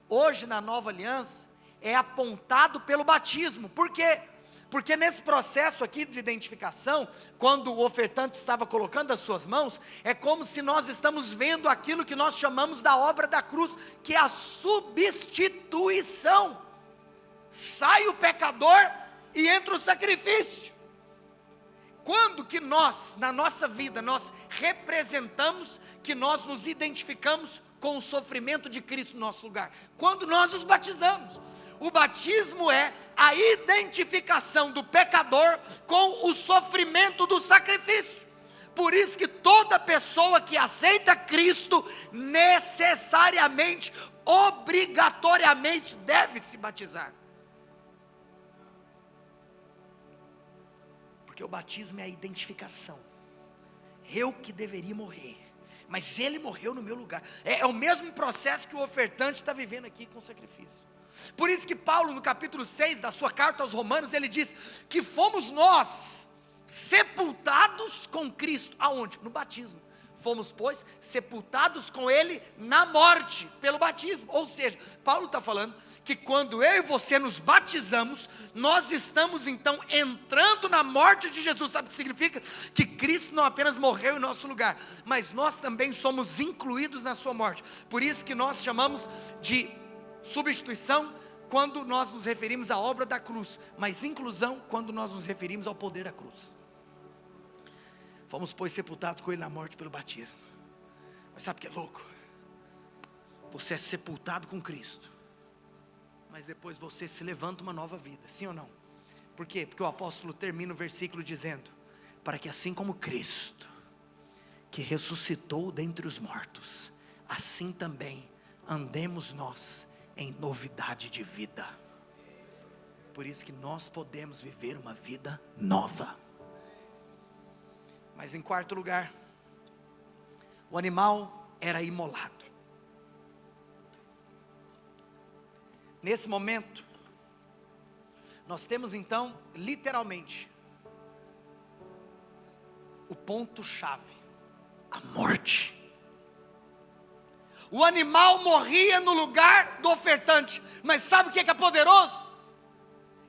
hoje na nova aliança, é apontado pelo batismo. Por quê? Porque nesse processo aqui de identificação, quando o ofertante estava colocando as suas mãos, é como se nós estamos vendo aquilo que nós chamamos da obra da cruz, que é a substituição. Sai o pecador e entra o sacrifício. Quando que nós, na nossa vida, nós representamos, que nós nos identificamos com o sofrimento de Cristo no nosso lugar? Quando nós nos batizamos. O batismo é a identificação do pecador com o sofrimento do sacrifício. Por isso que toda pessoa que aceita Cristo, necessariamente, obrigatoriamente, deve se batizar. Porque o batismo é a identificação. Eu que deveria morrer, mas Ele morreu no meu lugar. É o mesmo processo que o ofertante está vivendo aqui com o sacrifício. Por isso que Paulo, no capítulo 6 da sua carta aos Romanos, ele diz que fomos nós sepultados com Cristo. Aonde? No batismo. Fomos, pois, sepultados com Ele na morte, pelo batismo. Ou seja, Paulo está falando que quando eu e você nos batizamos, nós estamos então entrando na morte de Jesus. Sabe o que significa? Que Cristo não apenas morreu em nosso lugar, mas nós também somos incluídos na sua morte. Por isso que nós chamamos de substituição quando nós nos referimos à obra da cruz, mas inclusão quando nós nos referimos ao poder da cruz. Fomos, pois, sepultados com Ele na morte pelo batismo. Mas sabe o que é louco? Você é sepultado com Cristo, mas depois você se levanta uma nova vida, sim ou não? Por quê? Porque o apóstolo termina o versículo dizendo: para que assim como Cristo, que ressuscitou dentre os mortos, assim também andemos nós em novidade de vida. Por isso que nós podemos viver uma vida nova. Mas em quarto lugar, o animal era imolado. Nesse momento, nós temos então, literalmente, o ponto-chave, a morte. O animal morria no lugar do ofertante. Mas sabe o que é poderoso?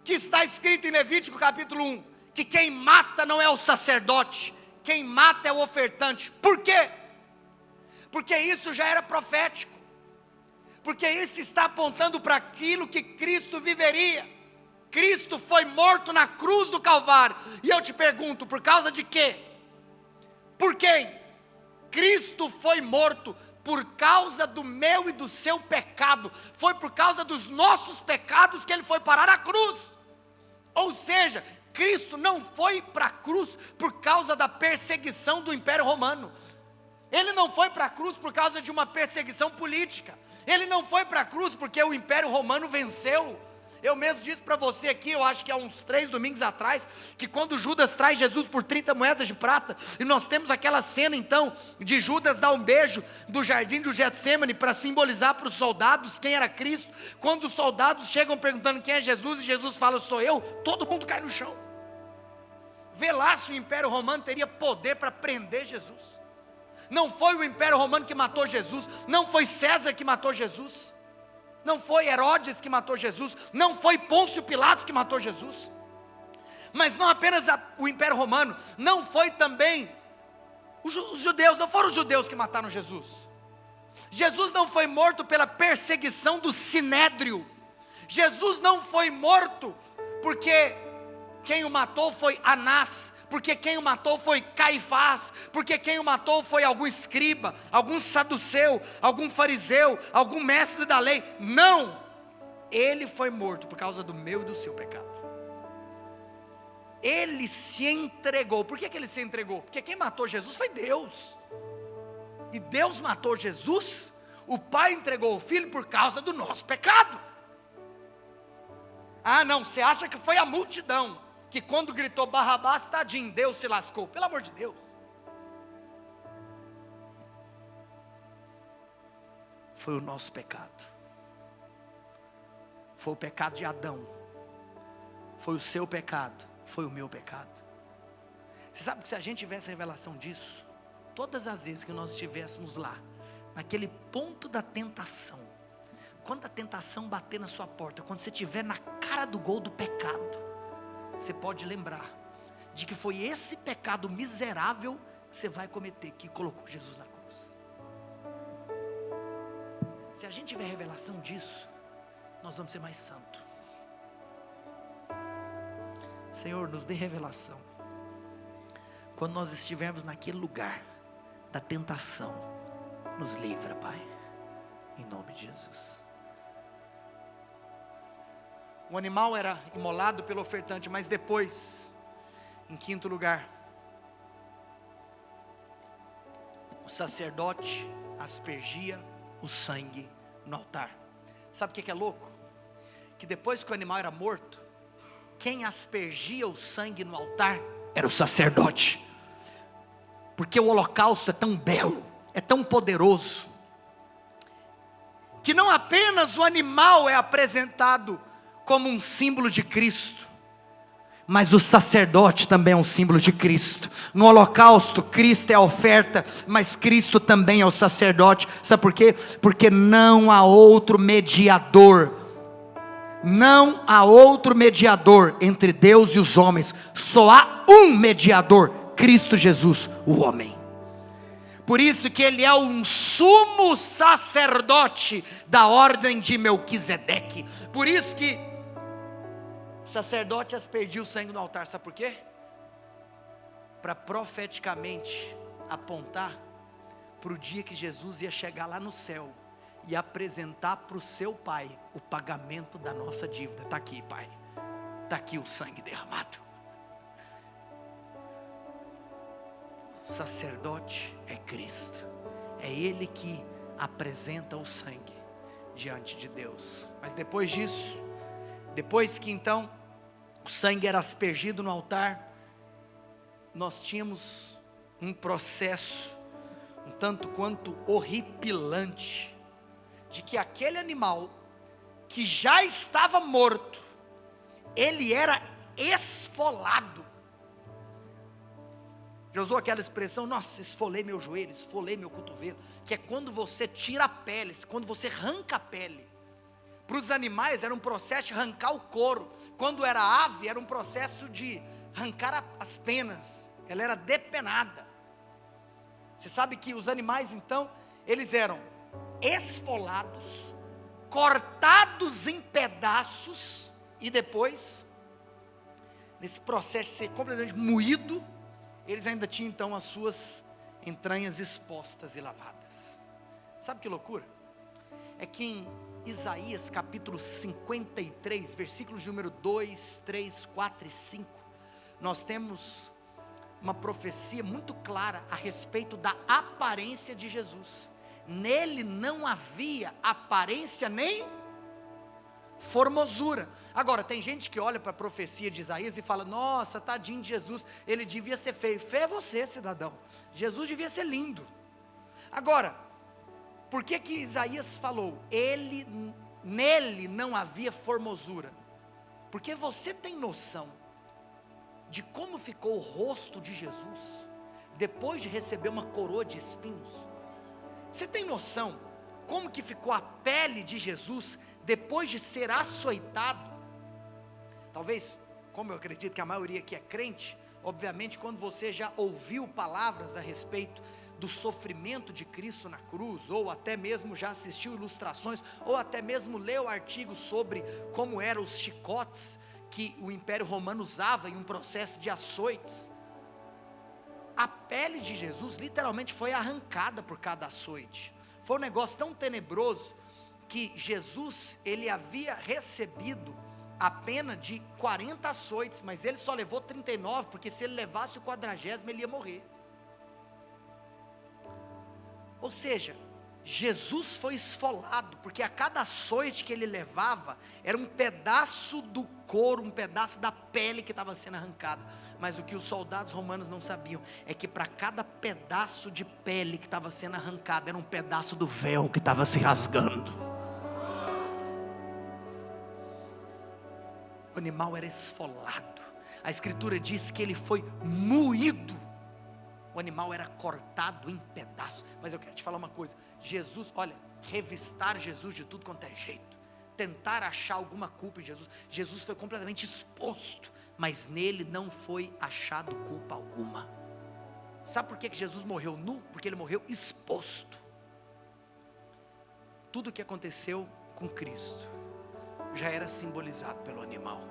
Que está escrito em Levítico capítulo 1, que quem mata não é o sacerdote, quem mata é o ofertante. Por quê? Porque isso já era profético. Porque isso está apontando para aquilo que Cristo viveria. Cristo foi morto na cruz do Calvário. E eu te pergunto, por causa de quê? Por quem? Cristo foi morto por causa do meu e do seu pecado. Foi por causa dos nossos pecados que Ele foi parar na cruz. Ou seja, Cristo não foi para a cruz por causa da perseguição do Império Romano. Ele não foi para a cruz por causa de uma perseguição política. Ele não foi para a cruz porque o Império Romano venceu. Eu mesmo disse para você aqui, eu acho que há uns 3 domingos atrás, que quando Judas traz Jesus por 30 moedas de prata, e nós temos aquela cena então, de Judas dar um beijo do jardim do Getsêmani, para simbolizar para os soldados quem era Cristo. Quando os soldados chegam perguntando quem é Jesus, e Jesus fala, sou eu, todo mundo cai no chão. Vê lá se o Império Romano teria poder para prender Jesus. Não foi o Império Romano que matou Jesus, não foi César que matou Jesus, não foi Herodes que matou Jesus, não foi Pôncio Pilatos que matou Jesus. Mas não apenas o Império Romano, não foi também os judeus, não foram os judeus que mataram Jesus. Jesus não foi morto pela perseguição do Sinédrio. Jesus não foi morto porque quem o matou foi Anás, porque quem o matou foi Caifás, porque quem o matou foi algum escriba, algum saduceu, algum fariseu, algum mestre da lei. Não, Ele foi morto por causa do meu e do seu pecado. Ele se entregou. Por que ele se entregou? Porque quem matou Jesus foi Deus. E Deus matou Jesus, o Pai entregou o Filho por causa do nosso pecado. Ah não, você acha que foi a multidão que quando gritou Barrabás, tadinho, Deus se lascou? Pelo amor de Deus. Foi o nosso pecado. Foi o pecado de Adão. Foi o seu pecado. Foi o meu pecado. Você sabe que se a gente tivesse revelação disso, todas as vezes que nós estivéssemos lá, naquele ponto da tentação, quando a tentação bater na sua porta, quando você estiver na cara do gol do pecado, você pode lembrar de que foi esse pecado miserável que você vai cometer, que colocou Jesus na cruz. Se a gente tiver revelação disso, nós vamos ser mais santos. Senhor, nos dê revelação. Quando nós estivermos naquele lugar da tentação, nos livra, Pai, em nome de Jesus. O animal era imolado pelo ofertante, mas depois, em quinto lugar, o sacerdote aspergia o sangue no altar. Sabe o que é louco? Que depois que o animal era morto, quem aspergia o sangue no altar era o sacerdote. Porque o holocausto é tão belo, é tão poderoso, que não apenas o animal é apresentado como um símbolo de Cristo, mas o sacerdote também é um símbolo de Cristo. No holocausto, Cristo é a oferta, mas Cristo também é o sacerdote. Sabe por quê? Porque não há outro mediador. Não há outro mediador entre Deus e os homens. Só há um mediador, Cristo Jesus, o homem. Por isso que ele é um sumo sacerdote da ordem de Melquisedeque. Por isso que o sacerdote aspergia o sangue no altar. Sabe por quê? Para profeticamente apontar para o dia que Jesus ia chegar lá no céu e apresentar para o seu Pai o pagamento da nossa dívida. Está aqui, Pai, está aqui o sangue derramado. O sacerdote é Cristo, é Ele que apresenta o sangue diante de Deus. Mas depois disso, depois que então o sangue era aspergido no altar, nós tínhamos um processo um tanto quanto horripilante, de que aquele animal que já estava morto, ele era esfolado. Já usou aquela expressão, nossa, esfolei meu joelho, esfolei meu cotovelo, que é quando você tira a pele, quando você arranca a pele. Para os animais era um processo de arrancar o couro. Quando era ave, era um processo de arrancar as penas. Ela era depenada. Você sabe que os animais então, eles eram esfolados, cortados em pedaços, e depois, nesse processo de ser completamente moído, eles ainda tinham então as suas entranhas expostas e lavadas. Sabe que loucura? É que em Isaías capítulo 53, versículos de número 2, 3, 4 e 5, nós temos uma profecia muito clara a respeito da aparência de Jesus. Nele não havia aparência nem formosura. Agora, tem gente que olha para a profecia de Isaías e fala, nossa, tadinho de Jesus, ele devia ser feio. Feio é você, cidadão. Jesus devia ser lindo. Agora, por que que Isaías falou, nele não havia formosura? Porque você tem noção de como ficou o rosto de Jesus, depois de receber uma coroa de espinhos? Você tem noção como que ficou a pele de Jesus, depois de ser açoitado? Talvez, como eu acredito que a maioria aqui é crente, obviamente quando você já ouviu palavras a respeito do sofrimento de Cristo na cruz, ou até mesmo já assistiu ilustrações, ou até mesmo leu artigos sobre como eram os chicotes que o Império Romano usava em um processo de açoites. A pele de Jesus literalmente foi arrancada por cada açoite. Foi um negócio tão tenebroso que Jesus, ele havia recebido a pena de 40 açoites, mas ele só levou 39, porque se ele levasse o 40º, ele ia morrer. Ou seja, Jesus foi esfolado, porque a cada açoite que ele levava, era um pedaço do couro, um pedaço da pele que estava sendo arrancada. Mas o que os soldados romanos não sabiam, é que para cada pedaço de pele que estava sendo arrancado, era um pedaço do véu que estava se rasgando. O animal era esfolado, a escritura diz que ele foi moído. O animal era cortado em pedaços. Mas eu quero te falar uma coisa, Jesus, olha, revistar Jesus de tudo quanto é jeito, tentar achar alguma culpa em Jesus. Jesus foi completamente exposto, mas nele não foi achado culpa alguma. Sabe por que Jesus morreu nu? Porque ele morreu exposto. Tudo o que aconteceu com Cristo já era simbolizado pelo animal.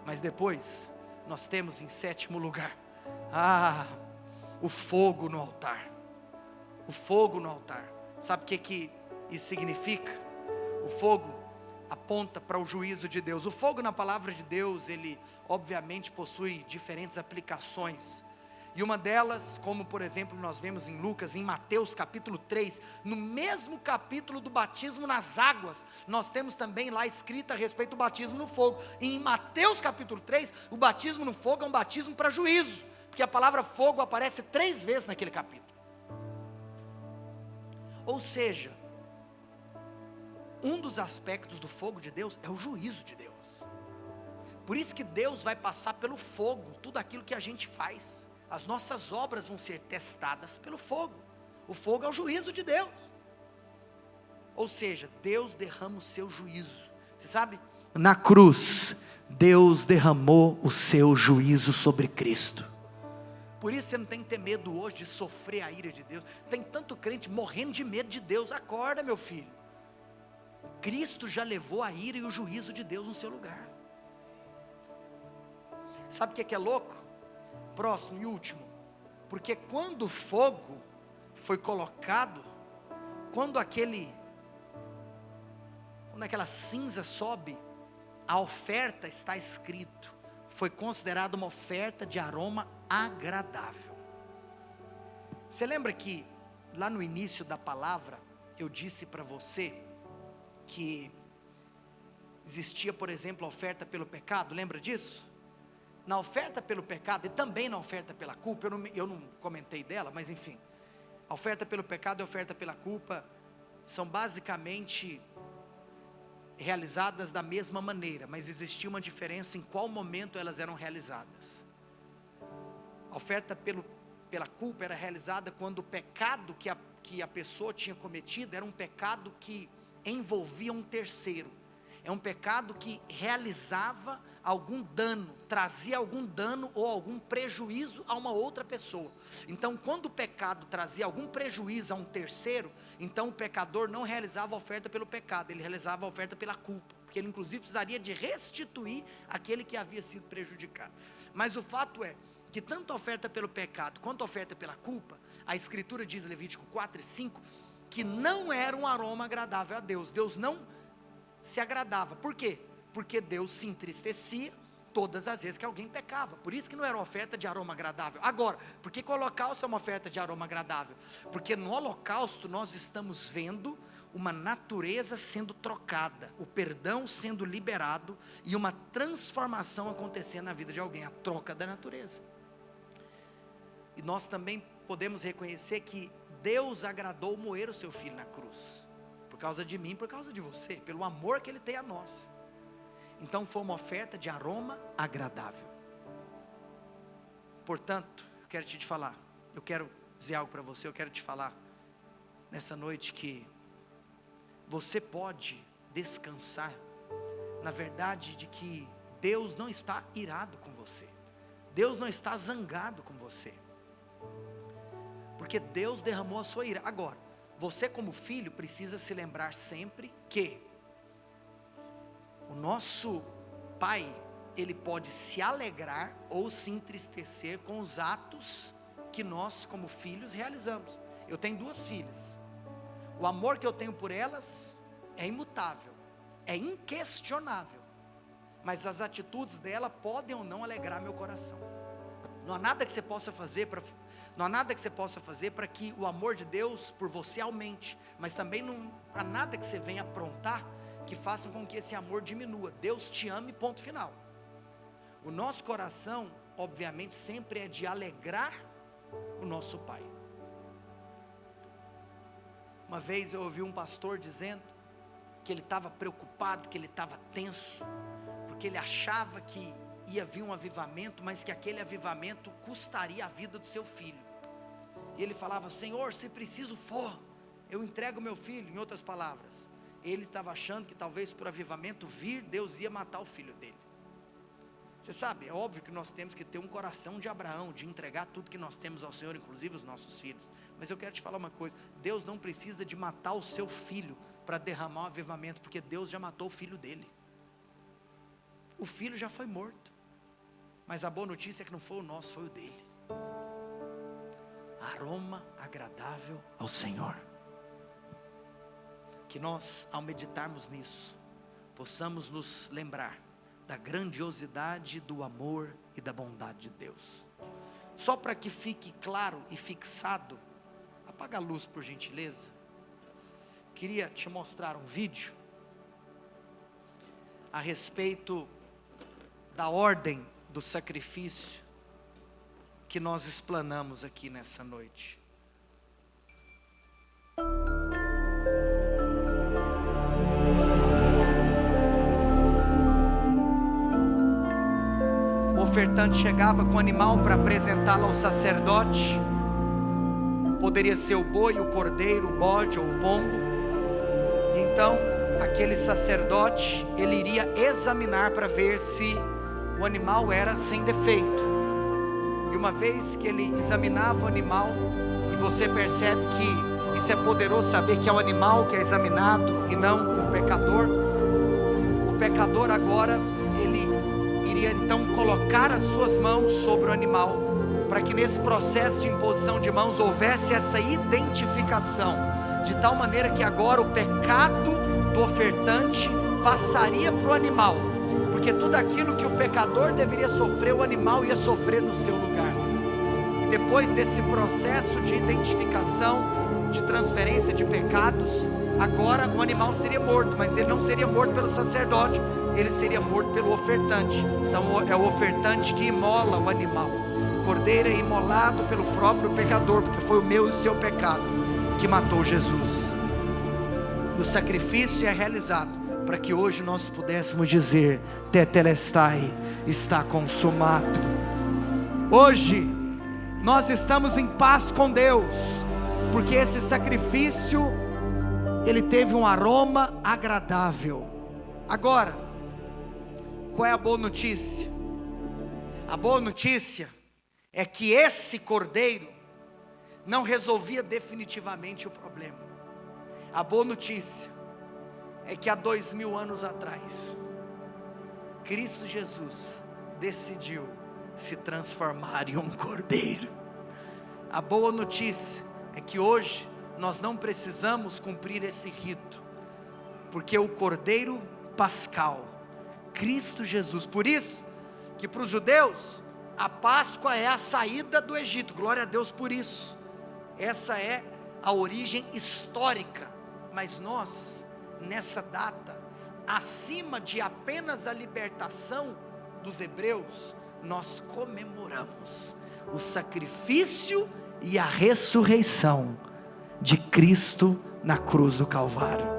Mas depois nós temos em 7º lugar, o fogo no altar. O fogo no altar. Sabe o que isso significa? O fogo aponta para o juízo de Deus. O fogo na palavra de Deus, ele obviamente possui diferentes aplicações. E uma delas, como por exemplo nós vemos em Lucas, em Mateus capítulo 3, no mesmo capítulo do batismo nas águas, nós temos também lá escrito a respeito do batismo no fogo. E em Mateus capítulo 3, o batismo no fogo é um batismo para juízo, porque a palavra fogo aparece 3 vezes naquele capítulo. Ou seja, um dos aspectos do fogo de Deus é o juízo de Deus. Por isso que Deus vai passar pelo fogo tudo aquilo que a gente faz. As nossas obras vão ser testadas pelo fogo. O fogo é o juízo de Deus. Ou seja, Deus derrama o seu juízo. Você sabe? Na cruz, Deus derramou o seu juízo sobre Cristo. Por isso você não tem que ter medo hoje de sofrer a ira de Deus. Tem tanto crente morrendo de medo de Deus. Acorda, meu filho. Cristo já levou a ira e o juízo de Deus no seu lugar. Sabe o que é louco? Próximo e último. Porque quando o fogo foi colocado, quando aquela cinza sobe, a oferta, está escrito, foi considerada uma oferta de aroma agradável. Você lembra que lá no início da palavra eu disse para você que existia, por exemplo, a oferta pelo pecado? Lembra disso? Na oferta pelo pecado e também na oferta pela culpa, eu não comentei dela, mas enfim, a oferta pelo pecado e a oferta pela culpa são basicamente realizadas da mesma maneira, mas existia uma diferença em qual momento elas eram realizadas. A oferta pela culpa era realizada quando o pecado que a pessoa tinha cometido era um pecado que envolvia um terceiro. É um pecado que realizava algum dano, trazia algum dano ou algum prejuízo a uma outra pessoa. Então, quando o pecado trazia algum prejuízo a um terceiro, então o pecador não realizava a oferta pelo pecado, ele realizava a oferta pela culpa, porque ele inclusive precisaria de restituir aquele que havia sido prejudicado. Mas o fato é que tanto a oferta pelo pecado quanto a oferta pela culpa, a escritura diz, Levítico 4 e 5, que não era um aroma agradável a Deus. Deus não se agradava. Por quê? Porque Deus se entristecia todas as vezes que alguém pecava. Por isso que não era uma oferta de aroma agradável. Agora, por que o holocausto é uma oferta de aroma agradável? Porque no holocausto nós estamos vendo uma natureza sendo trocada, o perdão sendo liberado e uma transformação acontecendo na vida de alguém, a troca da natureza. E nós também podemos reconhecer que Deus agradou moer o seu filho na cruz, por causa de mim, por causa de você, pelo amor que Ele tem a nós. Então foi uma oferta de aroma agradável. Portanto, eu quero te falar, eu quero dizer algo para você, eu quero te falar nessa noite que você pode descansar na verdade de que Deus não está irado com você, Deus não está zangado com você, porque Deus derramou a sua ira. Agora, você como filho precisa se lembrar sempre que o nosso pai, ele pode se alegrar ou se entristecer com os atos que nós como filhos realizamos. Eu tenho 2 filhas, o amor que eu tenho por elas é imutável, é inquestionável, mas as atitudes dela podem ou não alegrar meu coração. Não há nada que você possa fazer para que o amor de Deus por você aumente, mas também não há nada que você venha aprontar que faça com que esse amor diminua. Deus te ama e ponto final. O nosso coração, obviamente, sempre é de alegrar o nosso Pai. Uma vez eu ouvi um pastor dizendo que ele estava preocupado, que ele estava tenso, porque ele achava que ia vir um avivamento, mas que aquele avivamento custaria a vida do seu filho. E ele falava: Senhor, se preciso for, eu entrego meu filho. Em outras palavras, ele estava achando que talvez por avivamento vir, Deus ia matar o filho dele. Você sabe, é óbvio que nós temos que ter um coração de Abraão, de entregar tudo que nós temos ao Senhor, inclusive os nossos filhos. Mas eu quero te falar uma coisa: Deus não precisa de matar o seu filho para derramar um avivamento, porque Deus já matou o filho dele. O filho já foi morto, mas a boa notícia é que não foi o nosso, foi o dele. Aroma agradável ao Senhor. Que nós, ao meditarmos nisso, possamos nos lembrar da grandiosidade do amor e da bondade de Deus. Só para que fique claro e fixado, apaga a luz por gentileza. Queria te mostrar um vídeo a respeito da ordem do sacrifício que nós explanamos aqui nessa noite. O ofertante chegava com o animal para apresentá-lo ao sacerdote. Poderia ser o boi, o cordeiro, o bode ou o pombo. Então, aquele sacerdote, ele iria examinar para ver se o animal era sem defeito. E uma vez que ele examinava o animal, e você percebe que isso é poderoso saber que é o animal que é examinado e não o pecador. O pecador agora, ele iria então colocar as suas mãos sobre o animal, para que nesse processo de imposição de mãos houvesse essa identificação, de tal maneira que agora o pecado do ofertante passaria para o animal, porque tudo aquilo que o pecador deveria sofrer, o animal ia sofrer no seu lugar. E depois desse processo de identificação, de transferência de pecados, agora o animal seria morto, mas ele não seria morto pelo sacerdote, ele seria morto pelo ofertante. Então é o ofertante que imola o animal. O cordeiro é imolado pelo próprio pecador, porque foi o meu e o seu pecado que matou Jesus. E o sacrifício é realizado para que hoje nós pudéssemos dizer: Tetelestai, está consumado. Hoje nós estamos em paz com Deus, porque esse sacrifício, ele teve um aroma agradável. Agora, qual é a boa notícia? A boa notícia é que esse cordeiro não resolvia definitivamente o problema. A boa notícia é que há 2000 anos atrás, Cristo Jesus decidiu se transformar em um cordeiro. A boa notícia é que hoje nós não precisamos cumprir esse rito, porque o cordeiro pascal, Cristo Jesus, por isso que para os judeus a Páscoa é a saída do Egito. Glória a Deus por isso. Essa é a origem histórica. Mas nós, nessa data, acima de apenas a libertação dos hebreus, nós comemoramos o sacrifício e a ressurreição de Cristo na cruz do Calvário.